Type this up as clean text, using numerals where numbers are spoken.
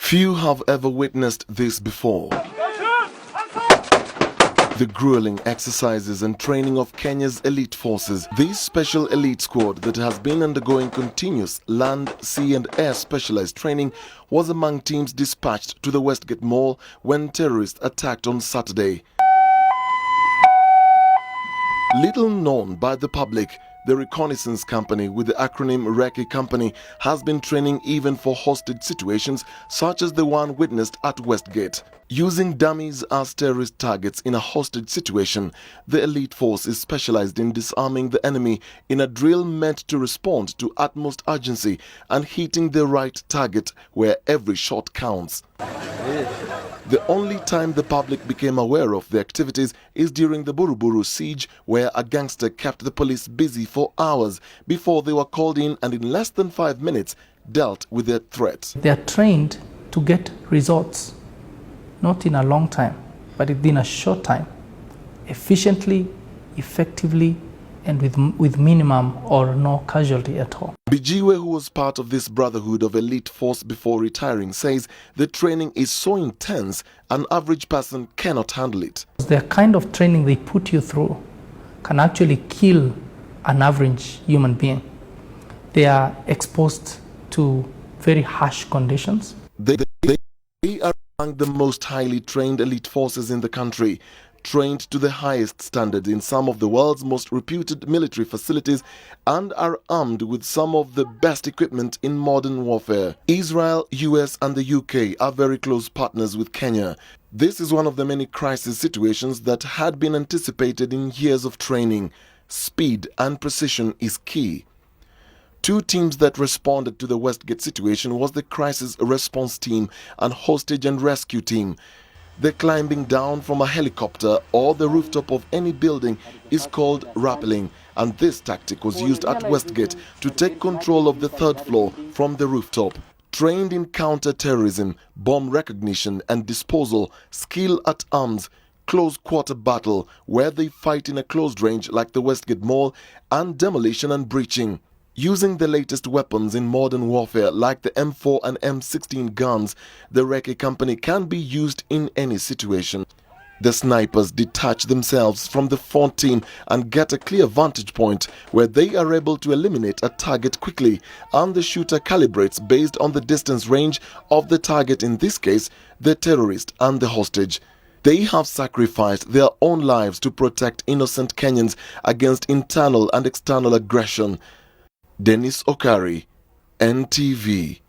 Few have ever witnessed this before. The grueling exercises and training of Kenya's elite forces. This special elite squad that has been undergoing continuous land, sea and air specialized training was among teams dispatched to the Westgate Mall when terrorists attacked on Saturday. Little known by the public, the reconnaissance company with the acronym Recce Company has been training even for hostage situations such as the one witnessed at Westgate. Using dummies as terrorist targets in a hostage situation, the elite force is specialized in disarming the enemy in a drill meant to respond to utmost urgency and hitting the right target where every shot counts. The only time the public became aware of the activities is during the Buruburu siege, where a gangster kept the police busy for hours before they were called in and in less than 5 minutes dealt with their threat. They are trained to get results, not in a long time, but within a short time, efficiently, effectively, and with minimum or no casualty at all. Bijiwe, who was part of this brotherhood of elite force before retiring, says the training is so intense an average person cannot handle it. The kind of training they put you through can actually kill an average human being. They are exposed to very harsh conditions. They are among the most highly trained elite forces in the country, trained to the highest standards in some of the world's most reputed military facilities and are armed with some of the best equipment in modern warfare. Israel, US and the UK are very close partners with Kenya. This is one of the many crisis situations that had been anticipated in years of training. Speed and precision is key. Two teams that responded to the Westgate situation was the Crisis Response Team and Hostage and Rescue Team. The climbing down from a helicopter or the rooftop of any building is called rappelling, and this tactic was used at Westgate to take control of the third floor from the rooftop. Trained in counter-terrorism, bomb recognition and disposal, skill at arms, close quarter battle where they fight in a closed range like the Westgate Mall, and demolition and breaching. Using the latest weapons in modern warfare like the M4 and M16 guns, the Recce Company can be used in any situation. The snipers detach themselves from the front team and get a clear vantage point where they are able to eliminate a target quickly, and the shooter calibrates based on the distance range of the target, in this case the terrorist and the hostage. They have sacrificed their own lives to protect innocent Kenyans against internal and external aggression. Dennis Okari, NTV.